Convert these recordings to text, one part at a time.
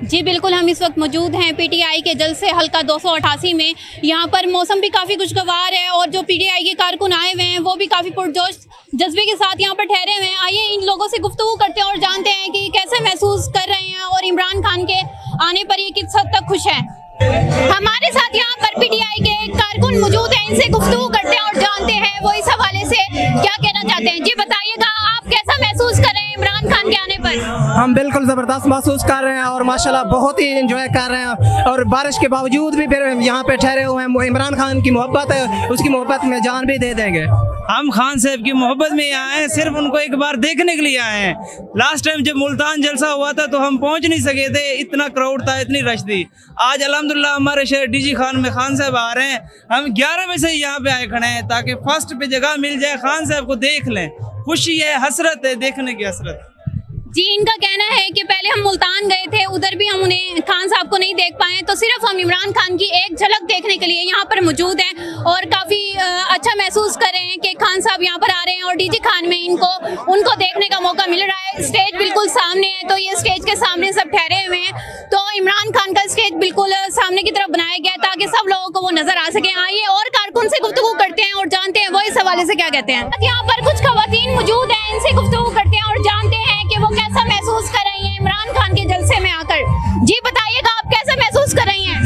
जी बिल्कुल, हम इस वक्त मौजूद हैं पीटीआई के जलसे हल्का 288 में। यहाँ पर मौसम भी काफ़ी खुशगवार है और जो पीटीआई के कारकुन आए हुए हैं वो भी काफ़ी पुरजोश जज्बे के साथ यहाँ पर ठहरे हुए हैं। आइए इन लोगों से गुफ्तगू करते हैं और जानते हैं कि कैसे महसूस कर रहे हैं और इमरान खान के आने पर ये किस हद तक खुश हैं। हमारे साथ यहाँ पर पीटीआई के कारकुन मौजूद हैं, इनसे गुफ्तगू करते हैं और जानते हैं वो इस हवाले से क्या कहना चाहते हैं। जी बताइएगा, आप कैसा महसूस कर रहे हैं इमरान खान के आने पर? हम बिल्कुल ज़बरदस्त महसूस कर रहे हैं और माशाल्लाह बहुत ही एंजॉय कर रहे हैं और बारिश के बावजूद भी फिर यहाँ पे ठहरे हुए हैं। इमरान खान की मोहब्बत है, उसकी मोहब्बत में जान भी दे देंगे। हम खान साहब की मोहब्बत में आए हैं, सिर्फ उनको एक बार देखने के लिए आए हैं। लास्ट टाइम जब मुल्तान जलसा हुआ था तो हम पहुंच नहीं सके थे, इतना क्राउड था, इतनी रश थी। आज अल्हम्दुलिल्लाह हमारे शहर डीजी खान में खान साहब आ रहे हैं। हम 11 बजे से यहाँ पे आए खड़े हैं ताकि फर्स्ट पे जगह मिल जाए, खान साहब को देख लें। खुशी है, हसरत है, देखने की हसरत। जी इनका कहना है कि पहले हम मुल्तान गए थे, उधर भी हम उन्हें खान साहब को नहीं देख पाए, तो सिर्फ हम इमरान खान की एक झलक देखने के लिए यहाँ पर मौजूद हैं और काफ़ी अच्छा महसूस कर रहे हैं कि खान साहब यहाँ पर आ रहे हैं और डीजी खान में उनको देखने का मौका मिल रहा है। स्टेज बिल्कुल सामने है, तो ये स्टेज के सामने सब ठहरे हुए हैं, तो इमरान खान का स्टेज बिल्कुल सामने की तरफ बनाया गया ताकि सब लोगों को वो नजर आ सके। आइए और कारकुन से गुफ्तगू करते हैं और जानते हैं वो इस हवाले से क्या कहते हैं। यहाँ पर कुछ खवातीन मौजूद हैं, इनसे गुफ्तगू करते हैं और जानते हैं कि वो कैसा महसूस कर रही हैं इमरान खान के जलसे में आकर। जी बताइएगा, आप कैसा महसूस कर रही हैं?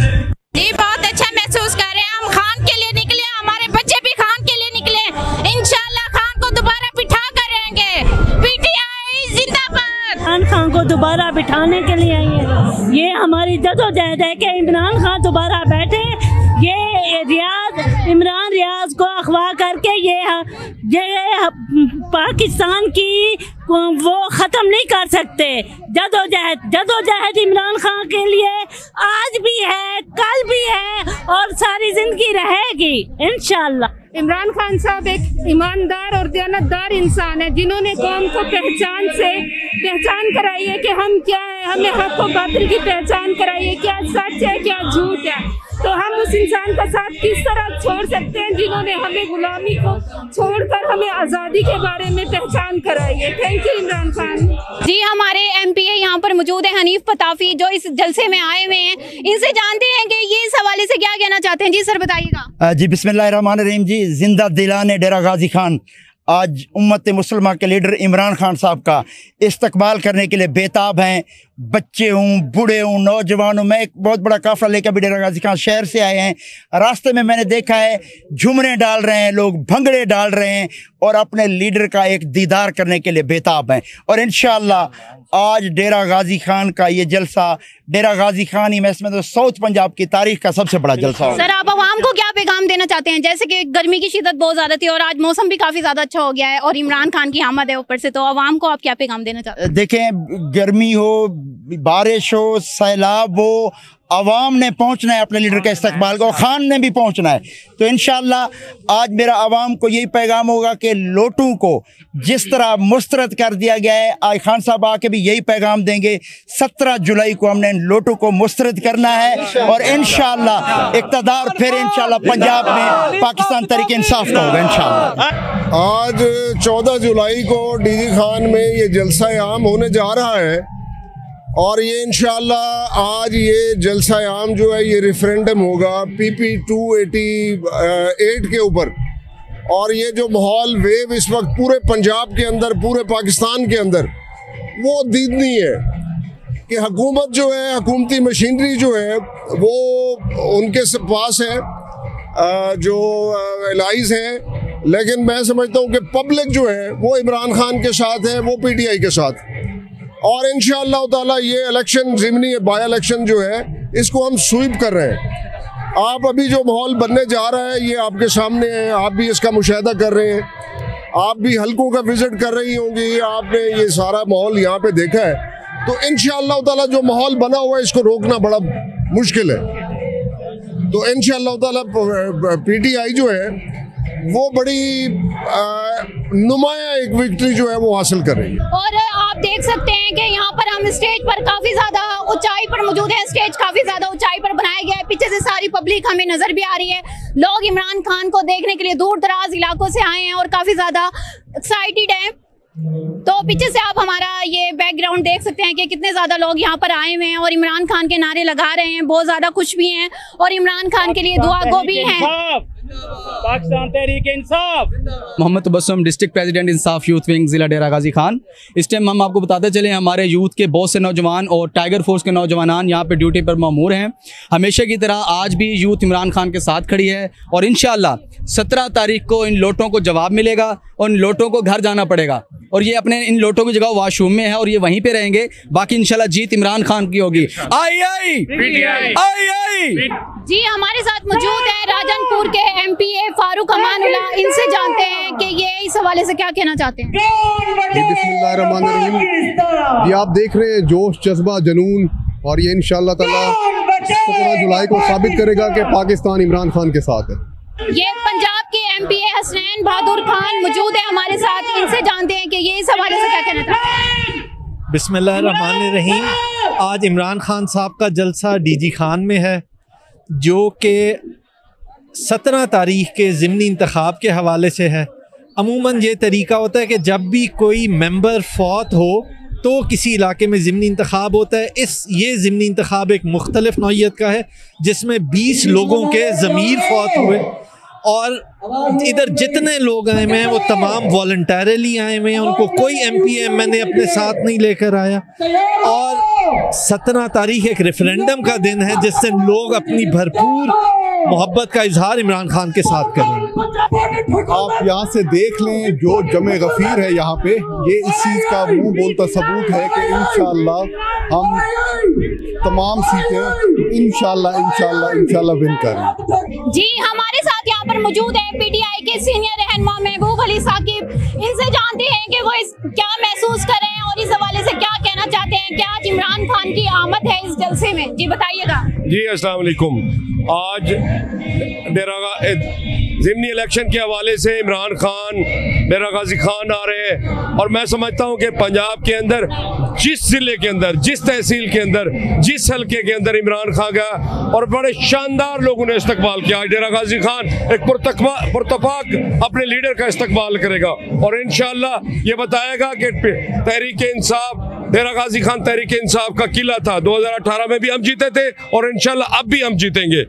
जी बहुत अच्छा महसूस कर रहे हैं। हम खान के लिए निकले, हमारे बच्चे भी खान के लिए निकले। इंशाल्लाह खान को दोबारा बिठा कर रहेंगे। पीटीआई जिंदाबाद। खान को दोबारा बिठाने के लिए आई है। ये हमारी जदोजहद है कि इमरान खान दोबारा बैठे। ये इमरान रियाज को अगवा करके ये पाकिस्तान की वो ख़त्म नहीं कर सकते। जदोजहद इमरान खान के लिए आज भी है, कल भी है और सारी जिंदगी रहेगी इंशाल्लाह। इमरान खान साहब एक ईमानदार और दयानतदार इंसान है, जिन्होंने कौम को पहचान कराई है कि हम क्या है, हमें हक और बातिल की पहचान कराई है, क्या सच है क्या झूठ है। तो हम उस इंसान का साथ किस तरह छोड़ सकते हैं जिन्होंने हमें गुलामी को छोड़कर हमें आज़ादी के बारे में पहचान कराई है। थैंक यू इमरान खान जी। हमारे एमपीए यहाँ पर मौजूद है हनीफ पताफी, जो इस जलसे में आए हुए हैं, इनसे जानते हैं कि ये इस हवाले से क्या कहना चाहते हैं। जी सर बताइएगा। जी बिस्मिल्लाहिर्रहमानिर्रहीम। जी जिंदा दिलाने डेरा गाजी खान आज उम्मत मुसलमान के लीडर इमरान खान साहब का इस्तकबाल करने के लिए बेताब हैं। बच्चे हूँ, बूढ़े हूँ, नौजवान हूँ। मैं एक बहुत बड़ा काफ़िला लेकर भी डेरा गाजी खान शहर से आए हैं। रास्ते में मैंने देखा है झुमरे डाल रहे हैं लोग, भंगड़े डाल रहे हैं और अपने लीडर का एक दीदार करने के लिए बेताब हैं। और इंशाअल्लाह आज डेरा गाजी खान का ये जलसा, डेरा गाजी खान ही मैं इसमें तो साउथ पंजाब की तारीख का सबसे बड़ा जलसा होगा। सर आप आवाम को क्या पैगाम देना चाहते हैं? जैसे कि गर्मी की शिद्दत बहुत ज़्यादा थी और आज मौसम भी काफ़ी ज़्यादा अच्छा हो गया है और इमरान खान की आमद है ऊपर से, तो आवाम को आप क्या पैगाम देना चाहते हैं? देखें, गर्मी हो, बारिश हो, सैलाब हो, आवाम ने पहुंचना है अपने लीडर के इस्तकबाल को, खान ने भी पहुंचना है। तो इंशाअल्लाह आज मेरा आवाम को यही पैगाम होगा कि लोटू को जिस तरह मुस्तरद कर दिया गया है, आज खान साहब आके भी यही पैगाम देंगे। 17 जुलाई को हमने लोटू को मुस्तरद करना है और इंशाअल्लाह इक़्तिदार फिर इंशाअल्लाह पंजाब में पाकिस्तान तहरीक इंसाफ का होगा इंशाअल्लाह। आज 14 जुलाई को डीजी खान में ये जलसा आम होने जा रहा है और ये इंशाअल्लाह आज ये जलसा आम जो है ये रेफरेंडम होगा PP 288 के ऊपर। और ये जो माहौल वेव इस वक्त पूरे पंजाब के अंदर, पूरे पाकिस्तान के अंदर वो दीदनी है कि हुकूमत जो है, हुकूमती मशीनरी जो है वो उनके पास है, जो एलाइज हैं, लेकिन मैं समझता हूँ कि पब्लिक जो है वो इमरान खान के साथ है, वो PTI के साथ। और इंशाअल्लाह ताला ये इलेक्शन ज़िमनी बाय इलेक्शन जो है इसको हम स्वीप कर रहे हैं। आप अभी जो माहौल बनने जा रहा है ये आपके सामने है, आप भी इसका मुशाहिदा कर रहे हैं, आप भी हलकों का विजिट कर रही होंगी, आपने ये सारा माहौल यहाँ पे देखा है। तो इंशाअल्लाह ताला जो माहौल बना हुआ है इसको रोकना बड़ा मुश्किल है। तो इंशाअल्लाह ताला PTI जो है वो बड़ी नुमाया एक विक्ट्री जो है वो हासिल कर रही है। और आप देख सकते हैं कि यहाँ पर हम स्टेज पर काफी ज्यादा ऊंचाई पर मौजूद हैं। स्टेज काफी ज्यादा ऊंचाई पर बनाया गया है, पीछे से सारी पब्लिक हमें नजर भी आ रही है। लोग इमरान खान को देखने के लिए दूर दराज इलाकों से आए हैं और काफी ज्यादा एक्साइटेड हैं। तो पीछे से आप हमारा ये बैकग्राउंड बैकग्राउंड देख सकते हैं कि कितने ज़्यादा लोग यहाँ पर आए हुए हैं और इमरान खान के नारे लगा रहे हैं, बहुत ज़्यादा खुश भी हैं और इमरान खान के लिए दुआ गो भी हैं। पाकिस्तान तहरीक इंसाफ। मोहम्मद तबस्सुम, डिस्ट्रिक्ट प्रेसिडेंट इंसाफ यूथ विंग ज़िला डेरा गाजी खान। इस टाइम हम आपको बताते चले हमारे यूथ के बहुत से नौजवान और टाइगर फोर्स के नौजवान यहाँ पे ड्यूटी पर मामूर हैं। हमेशा की तरह आज भी यूथ इमरान खान के साथ खड़ी है और इंशाअल्लाह 17 तारीख को इन लोटों को जवाब मिलेगा और इन लोटों को घर जाना पड़ेगा और ये अपने इन लोटों की जगह वॉशरूम में है और ये वहीं पे रहेंगे। बाकी इंशाल्लाह जीत इमरान खान की होगी। आई आई आई आई। जी हमारे साथ मौजूद है राजनपुर के एमपीए फारूक अमानुल्लाह, इनसे जानते हैं कि ये इस हवाले से क्या कहना चाहते हैं। बिस्मिल्लाहिर्रहमानिर्रहीम। ये आप देख रहे हैं जोश, जज्बा, जुनून, और ये इंशाअल्लाह ताला 17 जुलाई को साबित करेगा कि पाकिस्तान इमरान खान के साथ है। ये पंजाब के एमपीए हसनैन बहादुर खान मौजूद है हमारे साथ, इनसे जानते हैं कि ये इस हवाले से क्या कहना चाहते हैं। बिस्मिल्लाहिर्रहमानिर्रहीम। आज इमरान खान साहब का जलसा डीजी खान में है, जो कि 17 तारीख के ज़िमनी इंतखाब के हवाले से है। अमूमन ये तरीका होता है कि जब भी कोई मेंबर फौत हो तो किसी इलाके में ज़िमनी इंतखाब होता है। ये ज़िमनी इंतखाब एक मुख्तलिफ नौइयत का है, जिसमें 20 लोगों के ज़मीर फौत हुए और इधर जितने लोग आए हुए हैं वो तमाम वॉलंटरली आए हुए हैं, उनको कोई MPMN अपने साथ नहीं लेकर आया। और 17 तारीख एक रेफरेंडम का दिन है जिससे लोग अपनी भरपूर मोहब्बत का इजहार इमरान खान के साथ करेंगे। आप यहाँ से देख लें जो जमे गफीर है यहाँ पे, ये इस चीज़ का मुंह बोलता सबूत है कि इंशाअल्लाह हम तमाम सीटें इंशाअल्लाह विन करें। जी हमारे साथ यहाँ पर मौजूद है PTI के सीनियर रहनुमा महबूब अली साकिब, इनसे जानते हैं कि वो क्या महसूस कर रहे हैं और इस हवाले से क्या कहना चाहते हैं कि आज इमरान खान की आमद है इस जलसे में। जी बताइएगा। जी अस्सलाम वालेकुम। आज ज़िमनी इलेक्शन के हवाले से इमरान खान, डेरा गाजी खान आ रहे हैं और मैं समझता हूं कि पंजाब के अंदर जिस ज़िले के अंदर, जिस तहसील के अंदर, जिस हल्के के अंदर इमरान खान गया और बड़े शानदार लोगों ने इस्तकबाल किया। आज डेरा गाजी खान एक पुरतफाक अपने लीडर का इस्तकबाल करेगा और इंशाअल्लाह ये बताएगा कि तहरीक इंसाफ, डेरा गाजी खान तहरीक इंसाफ का किला था। 2018 में भी हम जीते थे और इंशाल्लाह अब भी हम जीतेंगे।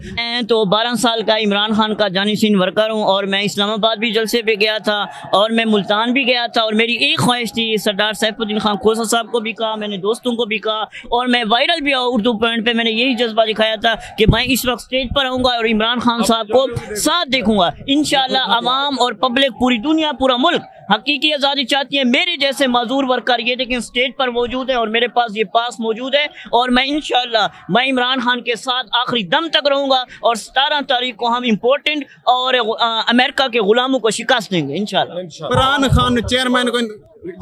तो 12 साल का इमरान खान का जानिशीन वर्कर हूँ और मैं इस्लामाबाद भी जलसे पे गया था और मैं मुल्तान भी गया था और मेरी एक ख्वाहिश थी, सरदार सैफुद्दीन खान खोसा साहब को भी कहा, मैंने दोस्तों को भी कहा और मैं वायरल भी हुआ उर्दू पॉइंट पे, मैंने यही जज्बा दिखाया था कि मैं इस वक्त स्टेज पर आऊँगा और इमरान खान साहब को साथ देखूंगा। इंशाल्लाह अवाम और पब्लिक, पूरी दुनिया, पूरा मुल्क हकीकी आज़ादी चाहती है। मेरे जैसे मजदूर वर्कर ये लेकिन स्टेज पर मौजूद है और मेरे पास ये पास मौजूद है और मैं इंशाल्लाह मैं इमरान खान के साथ आखिरी दम तक रहूँगा और 17 तारीख को हम इम्पोर्टेंट और अमेरिका के गुलामों को शिकस्त देंगे इंशाल्लाह। इमरान खान चेयरमैन को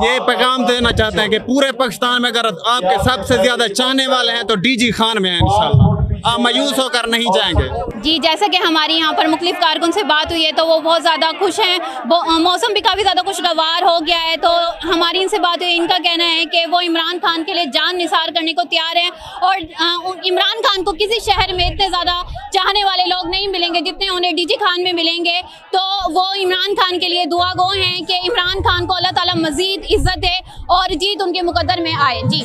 ये पैगाम देना चाहते हैं कि पूरे पाकिस्तान में अगर आपके सबसे ज्यादा चाहने वाले हैं तो डीजी खान में है, इंशाल्लाह आप मायूस होकर नहीं जाएंगे। जी जैसा कि हमारी यहाँ पर मुख्तलिफ कारकुन से बात हुई है तो वो बहुत ज़्यादा खुश हैं, मौसम भी काफ़ी ज़्यादा खुशगवार हो गया है। तो हमारी इनसे बात हुई, इनका कहना है कि वो इमरान खान के लिए जान निसार करने को तैयार हैं और इमरान खान को किसी शहर में इतने ज़्यादा चाहने वाले लोग नहीं मिलेंगे जितने उन्हें डीजी खान में मिलेंगे। तो वो इमरान खान के लिए दुआ गो हैं कि इमरान खान को अल्लाह ताला मज़ीद इज़्ज़त दे और जीत उनके मुकद्दर में आए। जी।